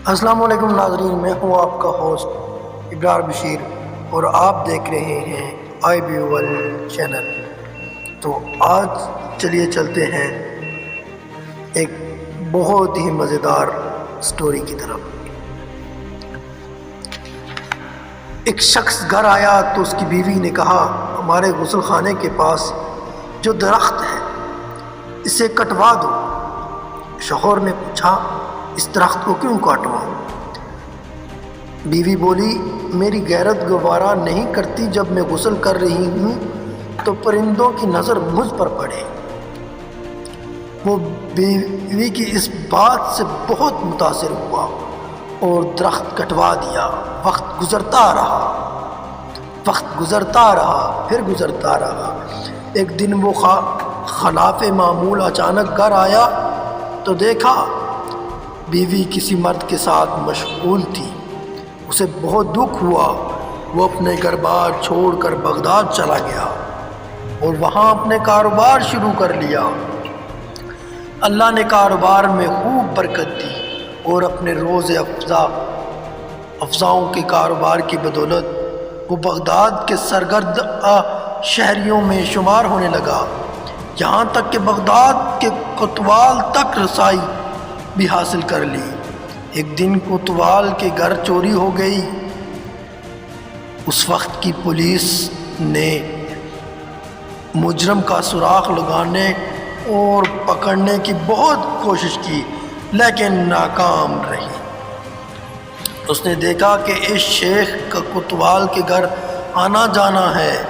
السلام علیکم ناظرین، میں ہوں آپ کا ہوسٹ ابرار بشیر اور آپ دیکھ رہے ہیں آئی بی ورلڈ چینل۔ تو آج چلیے چلتے ہیں ایک بہت ہی مزیدار سٹوری کی طرف۔ ایک شخص گھر آیا تو اس کی بیوی نے کہا، ہمارے غسل خانے کے پاس جو درخت ہے اسے کٹوا دو۔ شوہر نے پوچھا، اس درخت کو کیوں کاٹواؤں؟ بیوی بولی، میری غیرت گوارا نہیں کرتی جب میں غسل کر رہی ہوں تو پرندوں کی نظر مجھ پر پڑے۔ وہ بیوی کی اس بات سے بہت متاثر ہوا اور درخت کٹوا دیا۔ وقت گزرتا رہا، پھر گزرتا رہا۔ ایک دن وہ خلاف معمول اچانک گھر آیا تو دیکھا بیوی کسی مرد کے ساتھ مشغول تھی۔ اسے بہت دکھ ہوا۔ وہ اپنے گھر بار چھوڑ کر بغداد چلا گیا اور وہاں اپنے کاروبار شروع کر لیا۔ اللہ نے کاروبار میں خوب برکت دی اور اپنے روزے افزاؤں کے کاروبار کی بدولت وہ بغداد کے سرگرد شہریوں میں شمار ہونے لگا، یہاں تک کہ بغداد کے کوتوال تک رسائی بھی حاصل کر لی۔ ایک دن کوتوال کے گھر چوری ہو گئی۔ اس وقت کی پولیس نے مجرم کا سراغ لگانے اور پکڑنے کی بہت کوشش کی لیکن ناکام رہی۔ اس نے دیکھا کہ اس شیخ کا کوتوال کے گھر آنا جانا ہے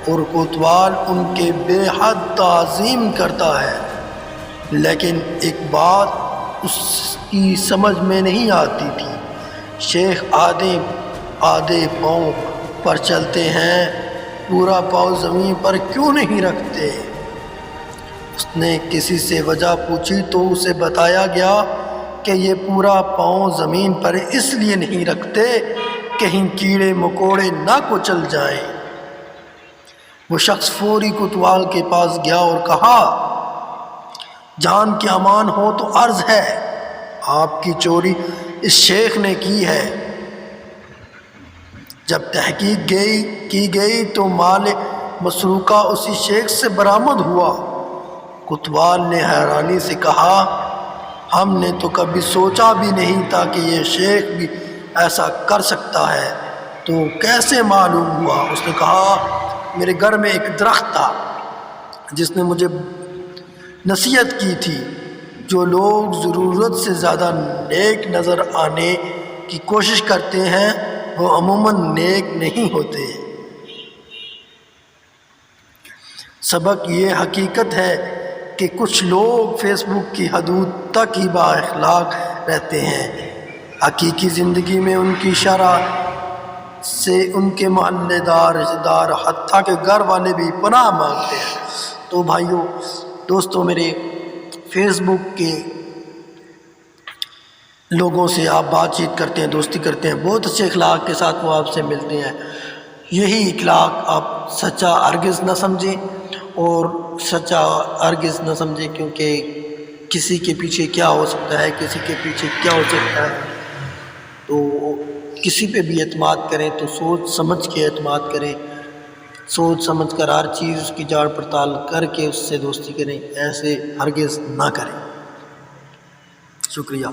اور کوتوال ان کے بے حد تعظیم کرتا ہے، لیکن ایک بات اس کی سمجھ میں نہیں آتی تھی، شیخ آدھے پاؤں پر چلتے ہیں، پورا پاؤں زمین پر کیوں نہیں رکھتے؟ اس نے کسی سے وجہ پوچھی تو اسے بتایا گیا کہ یہ پورا پاؤں زمین پر اس لیے نہیں رکھتے کہیں کیڑے مکوڑے نہ کچل جائیں۔ وہ شخص فوری کوتوال کے پاس گیا اور کہا، جان کے امان ہو تو عرض ہے، آپ کی چوری اس شیخ نے کی ہے۔ جب تحقیق کی گئی تو مال مسروقہ اسی شیخ سے برآمد ہوا۔ کوتوال نے حیرانی سے کہا، ہم نے تو کبھی سوچا بھی نہیں تھا کہ یہ شیخ بھی ایسا کر سکتا ہے، تو کیسے معلوم ہوا؟ اس نے کہا، میرے گھر میں ایک درخت تھا جس نے مجھے نصیحت کی تھی، جو لوگ ضرورت سے زیادہ نیک نظر آنے کی کوشش کرتے ہیں وہ عموماً نیک نہیں ہوتے۔ سبق یہ حقیقت ہے کہ کچھ لوگ فیس بک کی حدود تک ہی با اخلاق رہتے ہیں، حقیقی زندگی میں ان کی شرح سے ان کے محلے دار، رشتہ دار، حتیٰ کہ گھر والے بھی پناہ مانگتے ہیں۔ تو بھائیوں، دوستوں، میرے فیس بک کے لوگوں سے آپ بات چیت کرتے ہیں، دوستی کرتے ہیں، بہت اچھے اخلاق کے ساتھ وہ آپ سے ملتے ہیں۔ یہی اخلاق آپ سچا ہرگز نہ سمجھیں اور سچا ہرگز نہ سمجھیں، کیونکہ کسی کے پیچھے کیا ہو سکتا ہے، کسی کے پیچھے کیا ہو سکتا ہے۔ تو کسی پہ بھی اعتماد کریں تو سوچ سمجھ کے اعتماد کریں، سوچ سمجھ کر ہر چیز کی جانچ پڑتال کر کے اس سے دوستی کریں، ایسے ہرگز نہ کریں۔ شکریہ۔